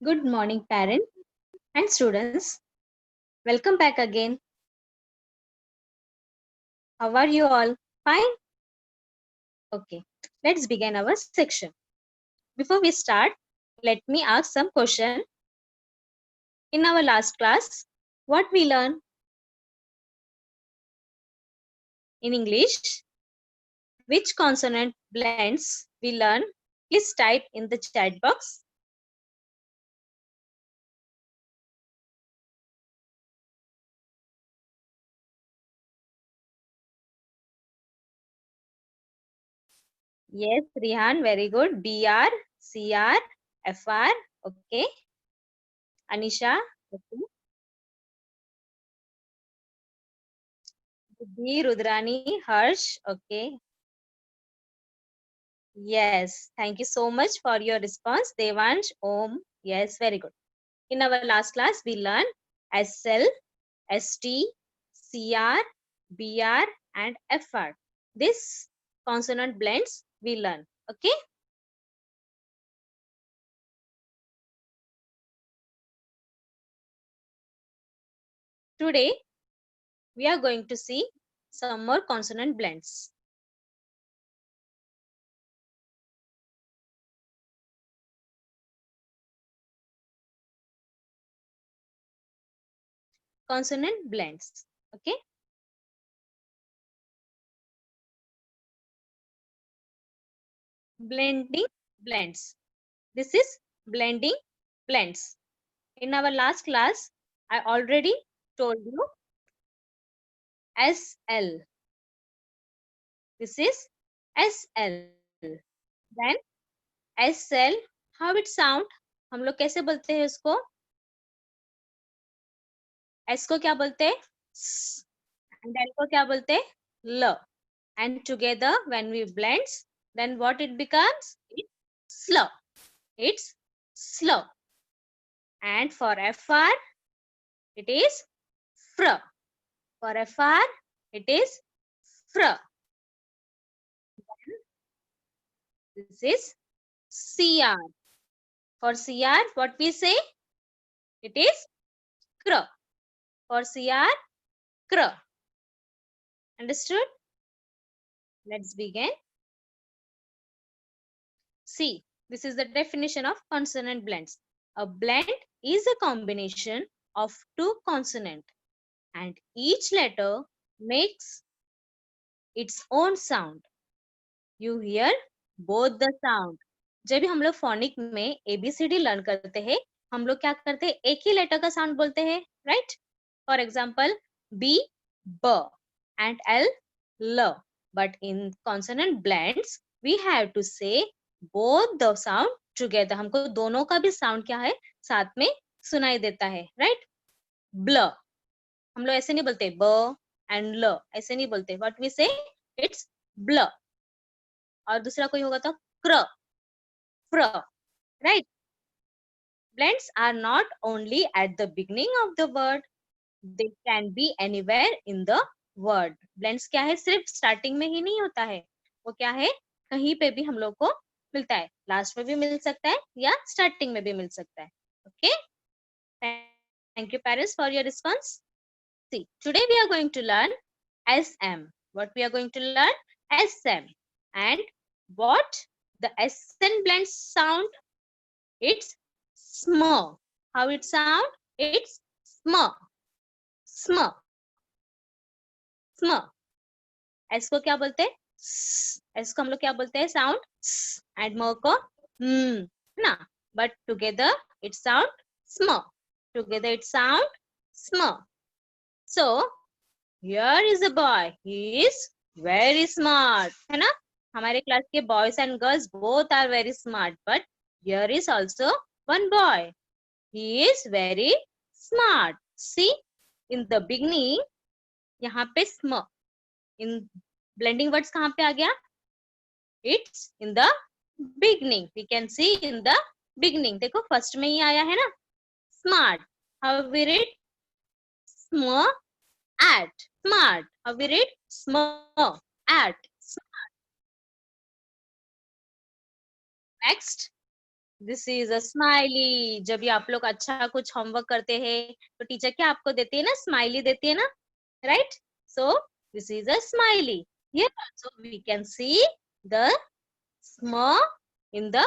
Good morning, parents and students. Welcome back again. How are you all? Fine? Okay, let's begin our section. Before we start, let me ask some question. In our last class, what we learned in English? Which consonant blends we learn? Please type in the chat box. Yes, Rihan, very good. BR, CR, FR. Okay. Anisha. Okay. Buddhi, Rudrani, Harsh. Okay. Yes, thank you so much for your response, Devansh, Om. Yes, very good. In our last class, we learned SL, ST, CR, BR, and FR. This consonant blends we learn. Okay. Today, we are going to see some more consonant blends. Consonant blends. Okay. Blending blends. This is blending blends. In our last class, I already told you SL. This is SL. Then SL, how it sound? हम लोग कैसे बोलते हैं इसको? S को क्या बोलते हैं? S. And L को क्या बोलते हैं? L. And together when we blends, then what it becomes? It's slow. It's slow. And for FR, it is fr. For FR, it is fr. This is CR. For CR, what we say? It is cr. For CR, cr. Understood? Let's begin. See, this is the definition of consonant blends. A blend is a combination of two consonants and each letter makes its own sound. You hear both the sound. जब भी हम लोग phonic में ABCD learn करते हैं, हम लोग क्या करते हैं? एक ही लेटर का साउंड बोलते हैं, right? For example B, B and L, L. But in consonant blends, we have to say both the sound together. हमको दोनों का भी साउंड क्या है? साथ में सुनाई देता है, राइट? ब्ल. हम लोग ऐसे नहीं बोलते ब एंड ल, ऐसे नहीं बोलते. व्हाट वी से? इट्स ब्ल. और दूसरा कोई होगा तो क्र, फ्र, right? Blends are not only at the beginning of the word, they can be anywhere in the word. Blends क्या है? सिर्फ स्टार्टिंग में ही नहीं होता है. वो क्या है? कहीं पे भी हम लोग को मिलता है. लास्ट में भी मिल सकता है या स्टार्टिंग में भी मिल सकता है. Okay? Thank you parents for your response. See, today we are going to learn SM. What we are going to learn? SM. And what the SN blend sound? It's sm. How it sound? It's sm. Sm. Sm. S को क्या बोलते हैं? S को हम लोग क्या बोलते हैं? Sound. And म को ना. But together it sound sm. Together it sound sm. So here is a boy. He is very smart. है ना? हमारे क्लास के boys and girls both are very smart. But here is also one boy. He is very smart. See, in the beginning, यहाँ पे sm. In blending words कहाँ पे आ गया? It's in the beginning. We can see in the beginning. देखो first में ही आया है ना? Smart. How we read? Sm at. Smart. How we read? Sm at. Next, this is a smiley. जब भी आप लोग अच्छा कुछ होमवर्क करते हैं तो टीचर क्या आपको देती है ना, स्माइली देती है ना, right? So this is a smiley. Here also we can see the स्म इन द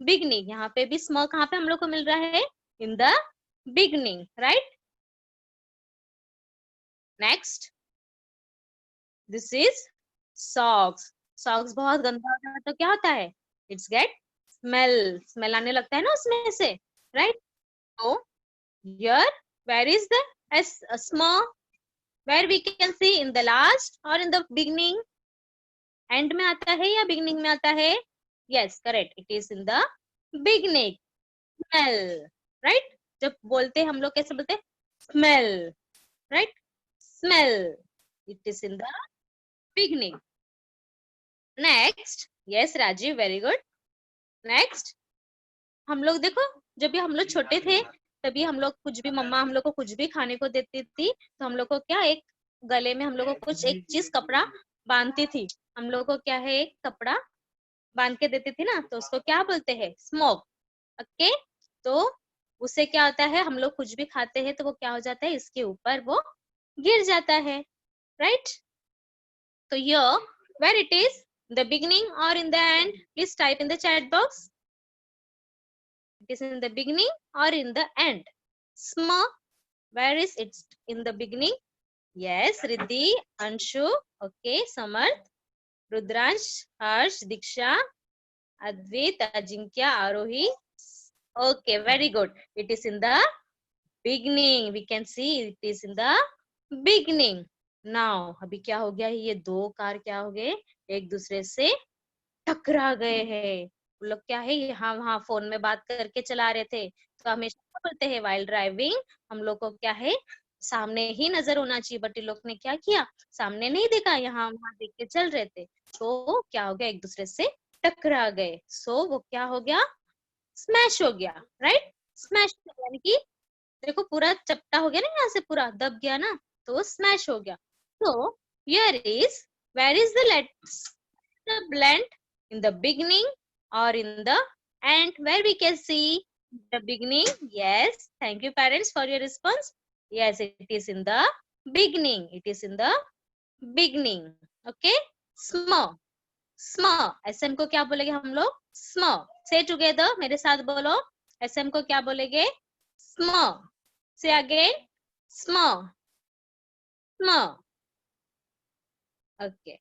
बिगनिंग। यहाँ पे भी स्म कहाँ पे हम लोग को मिल रहा है? In the beginning, right? Next, this is socks. Socks बहुत गंदा होता है तो क्या होता है? It's get smell. स्मेल आने लगता है ना उसमें से, राइट? तो here, where is the small? Where we can see in the last or in the beginning? End में आता है या beginning में आता है? Yes, correct. It is in the beginning. Smell, right? जब बोलते हैं हम लोग कैसे बोलते हैं? Smell, right? Smell. It is in the beginning. Next, yes, Rajiv, very good. Next, हम लोग देखो, जब भी हम लोग छोटे थे तभी हम लोग कुछ भी, मम्मा हम लोग को कुछ भी खाने को देती थी तो हम लोग को क्या, एक गले में हम लोग को कुछ एक चीज कपड़ा बांधती थी। हम लोग को क्या है, एक कपड़ा बांध के देती थी ना, तो उसको क्या बोलते हैं? स्मोक। ओके, तो उससे क्या होता है, हम लोग कुछ भी खाते हैं तो वो क्या हो जाता है, इसके ऊपर वो गिर जाता है, राइट? तो here, where it is, the beginning or in the end? Please type in the chat box. It is in the beginning or in the end? Sm, where is it? In the beginning? Yes, Riddhi, Anshu, okay, Samarth, Rudransh, Harsh, Diksha, Advait, Ajinkya, Arohi. Okay, very good. It is in the beginning. We can see it is in the beginning. Now, अभी क्या हो गया है, ये दो car क्या हो गए, एक दूसरे से टकरा गए हैं। वो लोग क्या है, यहाँ वहाँ फोन में बात करके चला रहे थे, तो हमेशा क्या बोलते हैं, वाइल ड्राइविंग हम लोग को क्या है, सामने ही नजर होना चाहिए, बट ये लोग ने क्या किया, सामने नहीं देखा, यहाँ वहाँ देख के चल रहे थे, तो क्या हो गया, एक दूसरे से टकरा गए। सो वो क्या हो गया, स्मैश हो गया, राइट? स्मैश यानी कि देखो पूरा चपटा हो गया ना, यहाँ से पूरा दब गया ना, तो स्मैश हो गया। तो here is, where is the let's the blend, in the beginning or in the end? Where we can see the beginning? Yes, thank you parents for your response. Yes, it is in the beginning. It is in the beginning. Okay, small, small. SM को क्या बोलेंगे हम लोग? Small. Say together, मेरे साथ बोलो. SM को क्या बोलेंगे? Small. Say again. Small, small. Okay.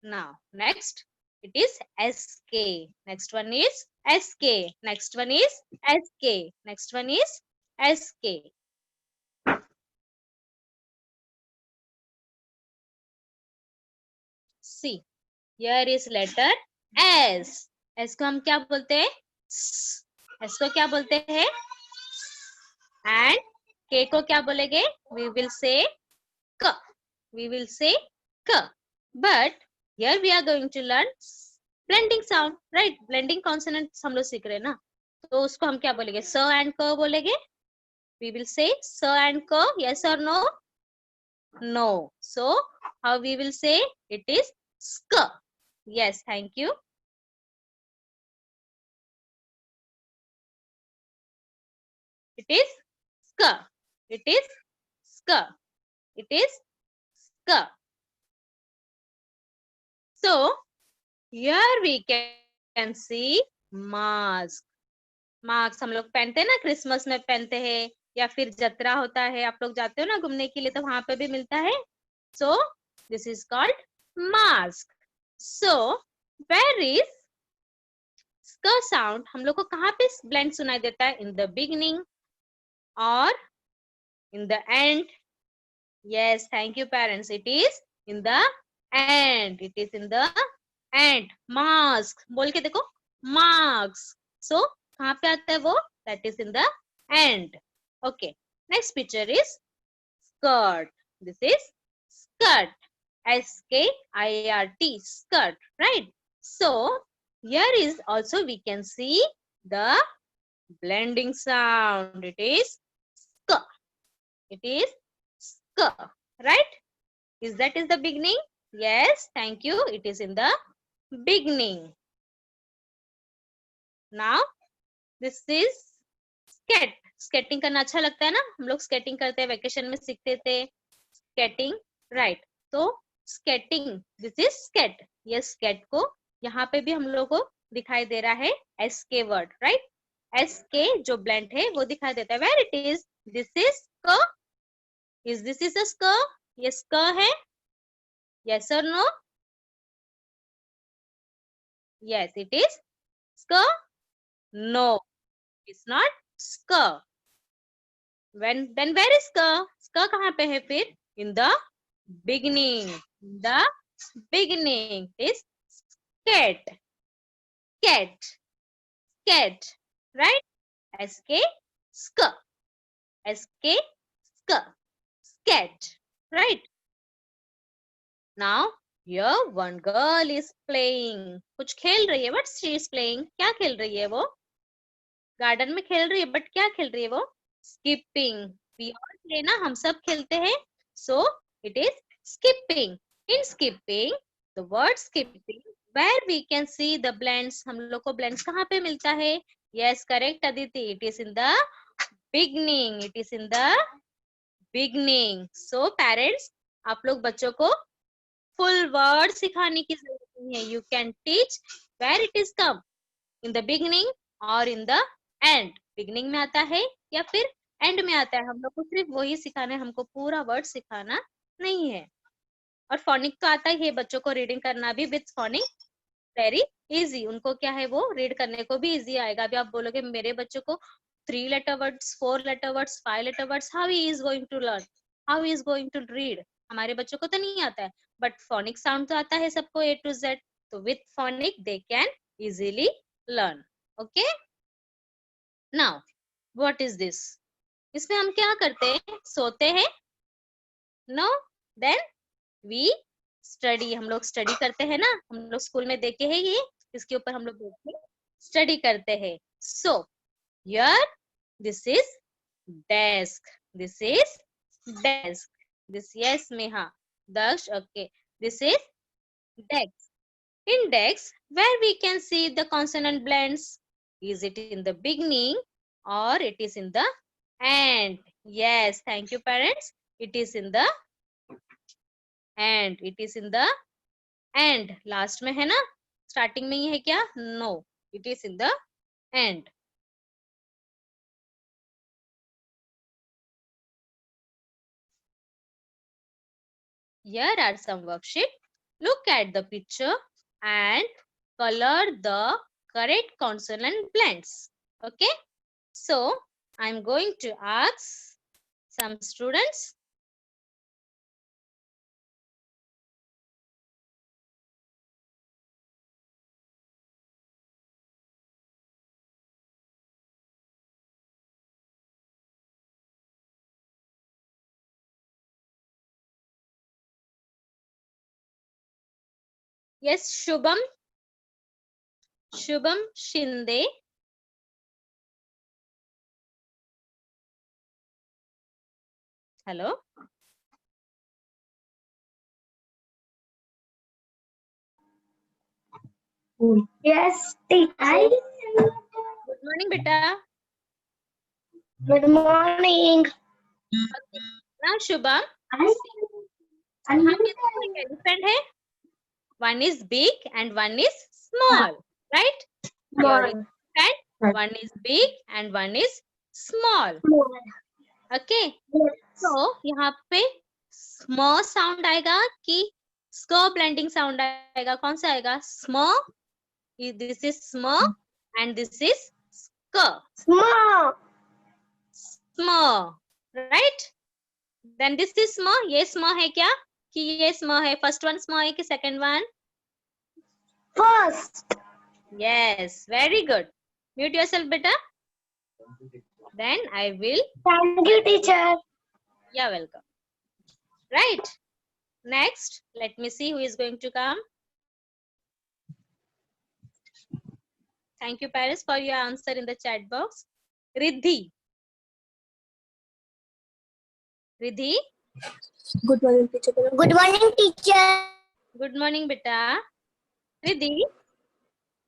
Now, next, it is SK. Next one is SK. Next one is SK. Next one is SK. See, here is letter S. S को हम क्या बोलते हैं? S को क्या बोलते हैं? And K को क्या बोलेंगे? We will say K. We will say K. But here we are going to learn blending sound, right? Blending consonants हम लोग सीख रहे हैं ना, तो उसको हम क्या बोलेंगे? स and क बोलेंगे. We will say s and k, yes or no? No. So how we will say? It is sk. Yes, thank you. It is sk. It is sk. It is sk. So here we can see mask. Mask हम लोग पहनते हैं ना, Christmas में पहनते हैं, या फिर जतरा होता है, आप लोग जाते हो ना घूमने के लिए, तो वहां पे भी मिलता है। So this is called mask. So where is sk sound हम लोग को कहाँ पे ब्लेंड सुनाई देता है? इन द बिगिनिंग और in the end? Yes, thank you parents, it is in the end. It is in the end. Mask बोल के देखो, मास्क. सो कहाँ पे आता है वो? That is in the end. Okay, next picture is skirt. This is skirt. S-K-I-R-T, skirt, right? So here is also we can see the blending sound. It is sk. It is sk, right? Is that is the beginning? Yes, thank you. It is in the beginning. Now this is skate. Skating करना अच्छा लगता है ना, हम लोग skating करते हैं, vacation में सीखते थे स्केटिंग, राइट. तो स्केटिंग, दिस इज स्केट. ये स्केट को यहाँ पे भी हम लोग को दिखाई दे रहा है एस के वर्ड, राइट. एस के जो ब्लेंड है वो दिखाई देता है. Where it is, this is क. इज दिस इज अ स्क? ये स्क है. यस और नो? यस इट इज स्क. नो, इट्स नॉट स्क. then where is ska? Ska कहाँ पे है फिर? In the beginning. The beginning is scat. Cat. Cat. Right? S-K. Ska. S-K. Ska. Scat. Right? Now, here one girl is playing. कुछ खेल रही है. What she is playing? क्या खेल रही है वो? गार्डन में खेल रही है, बट क्या खेल रही है वो? Skipping. We all play ना, हम सब खेलते हैं. So, it is skipping. In skipping, the word skipping, where we can see the blends. हम लोग को blends कहाँ पे मिलता है? Yes, correct, Aditi. It is in the beginning. It is in the beginning. So, parents, आप लोग बच्चों को full word सिखाने की जरूरत नहीं है. You can teach where it is come. In the beginning or in the end. Beginning में आता है या फिर एंड में आता है. हम लोग को सिर्फ वही सिखाना है, हमको पूरा वर्ड सिखाना नहीं है. और फोनिक तो आता ही है बच्चों को, रीडिंग करना भी विथ फोनिक वेरी इजी. उनको क्या है, वो रीड करने को भी इजी आएगा. अभी आप बोलोगे मेरे बच्चों को 3 letter words, 4 letter words, 5 letter words, how he is going to learn, how he is going to read. हमारे बच्चों को तो नहीं आता है, बट फोनिक साउंड तो आता है सबको A to Z. तो with phonic they can easily learn. Okay. Now what is this? इसमें हम क्या करते हैं? सोते हैं? नो. Then we study. हम लोग स्टडी करते हैं ना, हम लोग स्कूल में देखे हैं ये, इसके ऊपर हम लोग बैठ के स्टडी करते हैं. So here this is desk. This is desk. This, yes Meha, Daksh, okay. This is desk. In desk, where we can see the consonant blends. Is it in the beginning or it is in the end? Yes, thank you parents. It is in the end. It is in the end. Last में है ना? Starting में ही है क्या? No, it is in the end. Here are some worksheets. Look at the picture and color the correct consonant blends. Okay. So, I'm going to ask some students. Yes, Shubham. Shubham Shinde. Hello. Yes, teacher. Good morning, beta. Good morning. Okay. Now, Shubham, यहाँ पे दो एक elephant है. One is big and one is small, right? Your elephant, one is big and one is small. Okay. So यहाँ पे स्म sound आएगा कि स्क ब्लेंडिंग साउंड आएगा? कौन सा आएगा? स्म. दिस इज स्म एंड दिस इज स्क. Small. स्म, राइट. देन दिस इज स्म. ये स्म है क्या? कि ये स्म है? फर्स्ट वन स्म है कि second one? First. Yes, very good. Mute yourself, beta. Then I will. Thank you, teacher. You're welcome. Right. Next, let me see who is going to come. Thank you, parents, for your answer in the chat box. Riddhi. Riddhi. Good morning, teacher. Good morning, teacher. Good morning, beta. Riddhi,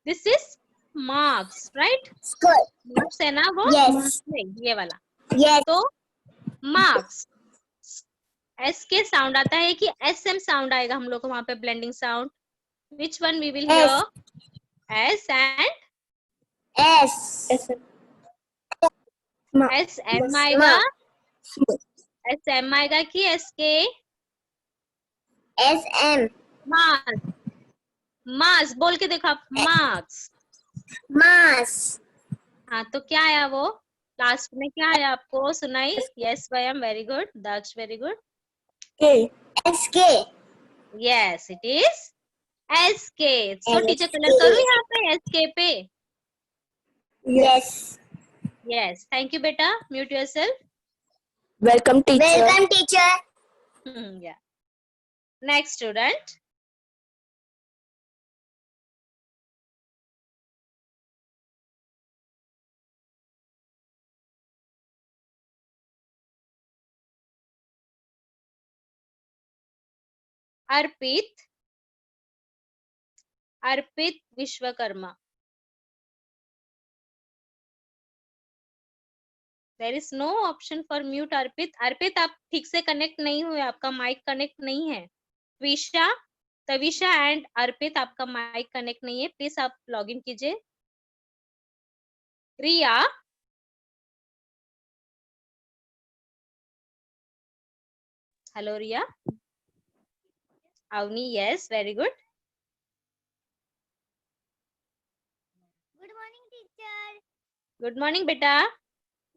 this is marks, right? Skirt. Marks है ना वो? Yes. नहीं, ये वाला. Yes. तो marks. S के sound आता है कि SM साउंड आएगा हम लोग को वहां पे blending sound. Which one we will hear? S and S. SM आएगा. SM आएगा कि SK? SM. मास. मास बोल के देखो आप. मार्क्स. Mass. हाँ, तो क्या आया वो? लास्ट में क्या आया आपको सुनाई? Yes Vayam, very good. Daksh, very good. K. SK. Yes, it is SK. So teacher colour करूँ यहाँ पे SK पे? Yes. यस, थैंक यू बेटा. Mute yourself. Welcome, teacher. Welcome, teacher. Yeah. Next student. Arpit. Arpit Vishwakarma. There is no option for mute Arpit. Arpit आप ठीक से connect नहीं हुए, आपका माइक कनेक्ट नहीं है. विशा, तविशा एंड अर्पित आपका माइक कनेक्ट नहीं है. प्लीज आप लॉग इन कीजिए. Riya. Hello Riya. Avni, yes, very good. Good morning, teacher. Good morning बेटा.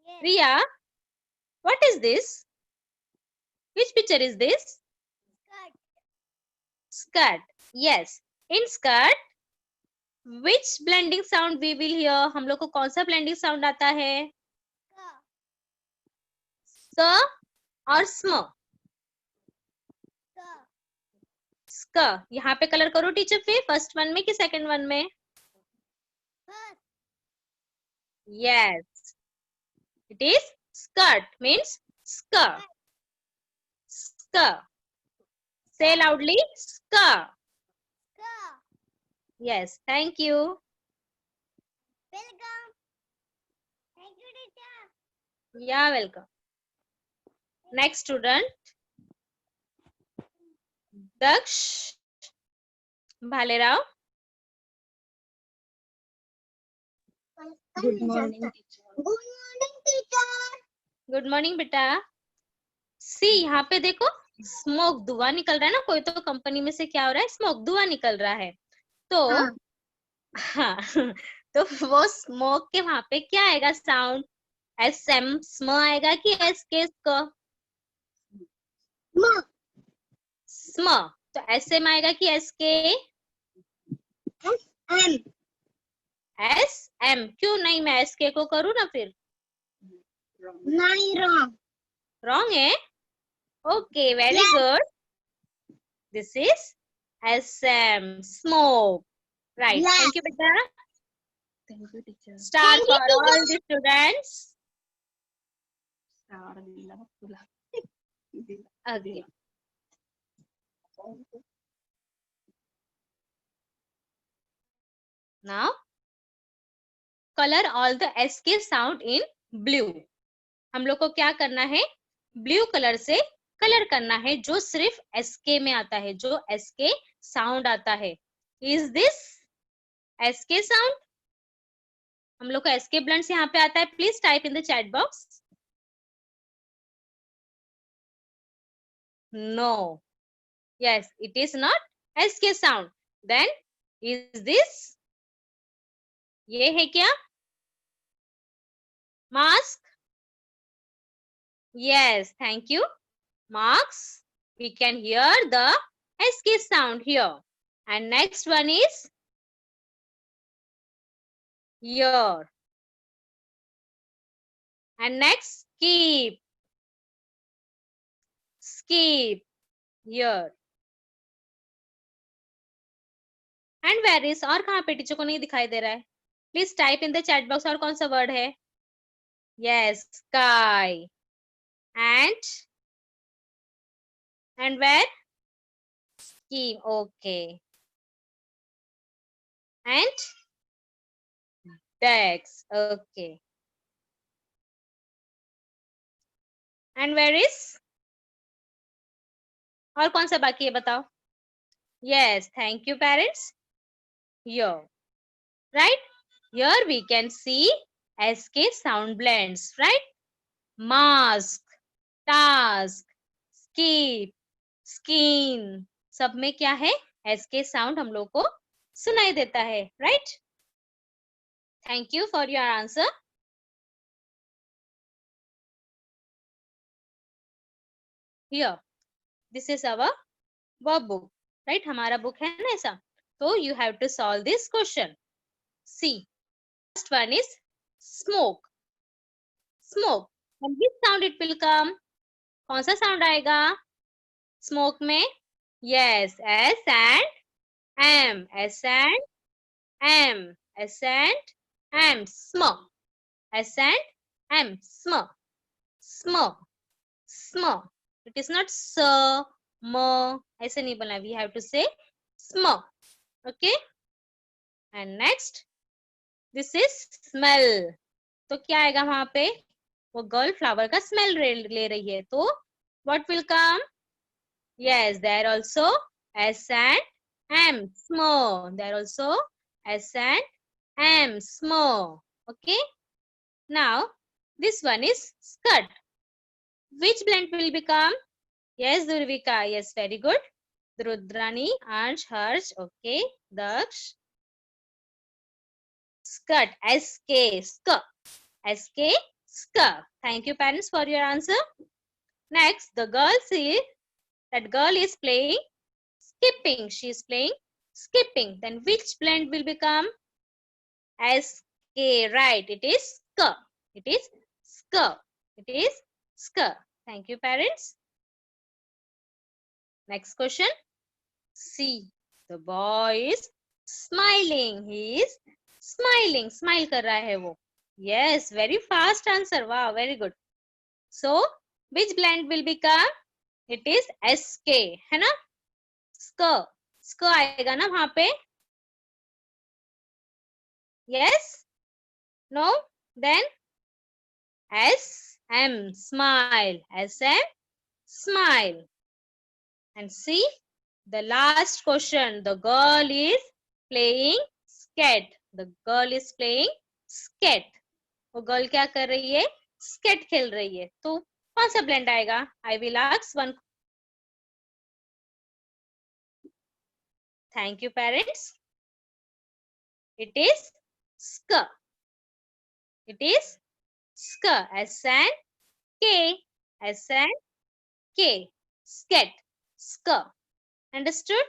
Yes. Riya, what is this? Which picture is this? Skirt. Skirt. Yes. In skirt, which blending sound we will hear? हम लोग को कौन सा blending sound आता है? स और स्म. स्क. यहाँ पे कलर करो टीचर फिर. फर्स्ट वन में कि सेकंड वन में? Yes. It is skirt. Means sk. Sk. Say loudly. Sk. Yes. Thank you. Welcome. Thank you, teacher. Yeah, welcome. Next student. Daksh Bhalerao. Good morning, teacher. Good morning, teacher. Good morning बेटा. सी यहाँ पे देखो, smoke धुआं निकल रहा है ना. कोई तो कंपनी में से क्या हो रहा है? स्मोक धुआं निकल रहा है. तो हाँ, तो वो स्मोक के वहां पे क्या आएगा साउंड? SM स्म आएगा कि SK स्क? स्म. तो SM आएगा कि SK? M. SM. क्यों नहीं? मैं SK को करूँ ना फिर? नहीं, wrong. Wrong है? Okay, very Yes. good. This is SM, smoke. Right. Yes. Thank you, beta. Thank you, teacher. Star Thank you, for teacher. all the students. Okay. Now, color all the SK sound in blue. हम लोग को क्या करना है? Blue colour से colour करना है जो सिर्फ SK में आता है, जो SK साउंड आता है. Is this SK sound? हम लोग को SK ब्लंट्स यहाँ पे आता है. Please type in the chat box. No. Yes, it is not SK sound. Then is this? ये है क्या? Mask? Yes, thank you. Marks. We can hear the SK sound here. And next one is here. And next, skip. Skip. Here. And where is? और कहाँ पे? Teacher को नहीं दिखाई दे रहा है. Please type in the chat box. और कौन सा वर्ड है? Yes, sky. And where? scheme. Okay. And desk. Okay. And where is? और कौन सा बाकी है बताओ? Yes, thank you parents. Here. Right? Here we can see SK sound blends, right? Mask, task, skip, skin. सब में क्या है? SK sound हम लोग को सुनाई देता है, right? Thank you for your answer. Here, this is our verb book, right? हमारा book है ना ऐसा. So you have to solve this question. See, first one is smoke. Smoke. And which sound it will come? कौन सा sound आएगा? Smoke में? Yes, S and M. S and M. S and M. Smoke. S and M. Smoke. Smoke. Smoke. It is not s, m. ऐसे नहीं बोलना. We have to say smoke. Okay. And next, this is smell. तो क्या आएगा वहां पे? वो girl flower का स्मेल ले रही है. तो what will come? Yes, there also S and M. Small. There also S and M. Small. Okay. Now this one is skirt. Which blend will become? Yes, Durvika. Yes, very good. Rudrani, Ansh, Harsh. Okay. Daksh. Skirt. SK. Skirt. SK. Skirt. Thank you, parents, for your answer. Next, the girl see that girl is playing skipping. She is playing skipping. Then which blend will become? SK. Right. It is sk. It is sk. It is sk. Thank you, parents. Next question. C. The boy is smiling. He is smiling. Smile कर रहा है वो. Yes. Very fast answer. Wow. Very good. So, which blend will become? It is SK. है ना? sk. sk आएगा ना वहां पे? Yes? No? Then SM, smile. SM, smile. And see, the last question. The girl is playing skate. The girl is playing skate. वो girl क्या कर रही है? Skate खेल रही है. तो कौन सा blend आएगा? I will ask one. Thank you, parents. It is sk. It is sk. S and K. S and K. Skate. Sk. Understood?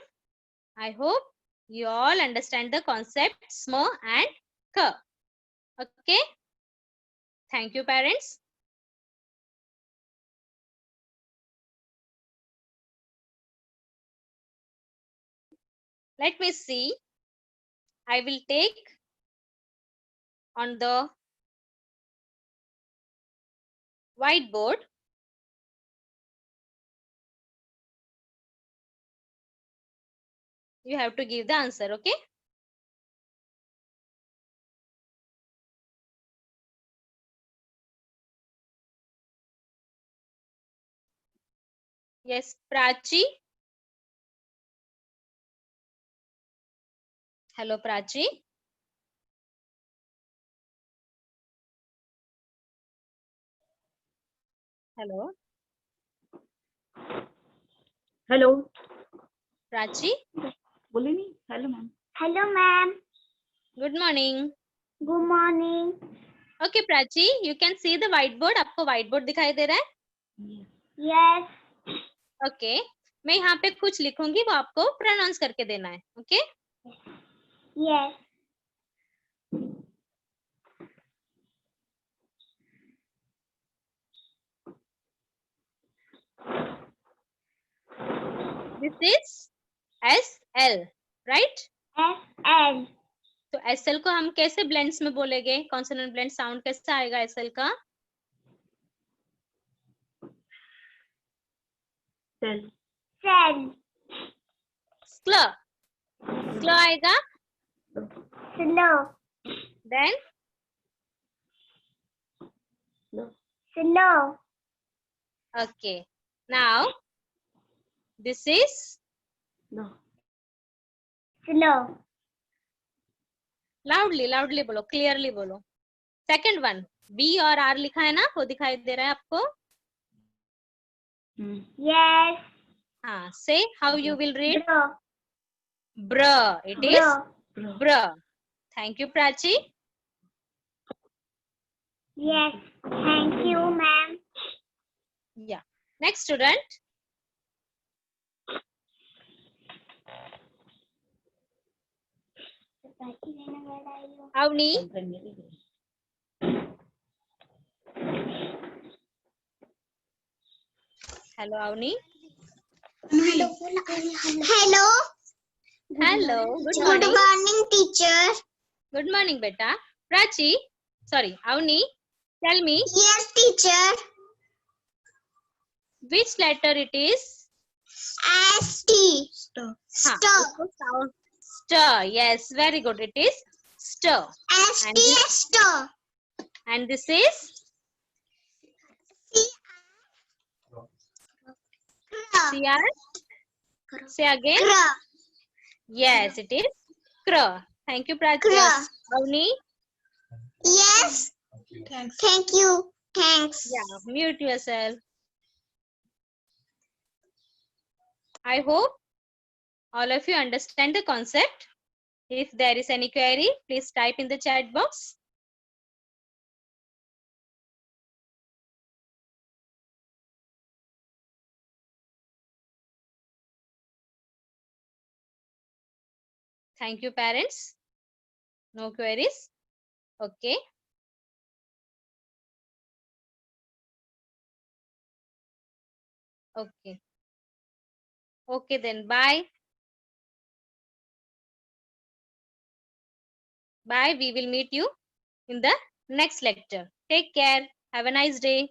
I hope you all understand the concept sm and k. Okay? Thank you, parents. Let me see. I will take on the whiteboard. You have to give the answer, okay? Yes, Prachi. Hello, Prachi. Hello. Hello. Prachi. बोले नहीं. Hello, ma'am. Hello, ma'am. Good morning. Good morning. Okay, Prachi. You can see the whiteboard. आपको whiteboard दिखाई दे रहा है? Yes. Okay. मैं यहाँ पे कुछ लिखूंगी वो आपको प्रोनाउंस करके देना है. Okay? Yes. This is SL, right? SL. तो SL को हम कैसे ब्लेंड्स में बोलेंगे? कॉन्सोनेंट ब्लेंड साउंड कैसा आएगा SL का? Cell. Cell. स्ल स्ल आएगा. slow, Then slow, okay. Now this is No. slow, loudly बोलो, clearly बोलो. Second one, B और R लिखा है ना, वो दिखाई दे रहा है आपको. yes, हाँ, say how you will read. bro, Br. It is bro, br. Thank you, Prachi. yes, thank you, ma'am. Yeah. Next student. Avni. Hello, Avni. Hello, Hello. Good good morning. morning, teacher. Good morning, beta. Prachi. Sorry, Avni. Tell me Yes, teacher. which letter it is. S-T. हाँ, Stir. उसको sound stir. Yes, very good. It is stir. S-T, stir. And this is CR. Say again. Cr. Yes, it is cr. Thank you, Prachi. Cr. Avni. Yes. Thank you. Thanks. Yeah, mute yourself. I hope all of you understand the concept. If there is any query, please type in the chat box. Thank you, parents. No queries. Okay. Okay. Okay, then bye. Bye. We will meet you in the next lecture. Take care. Have a nice day.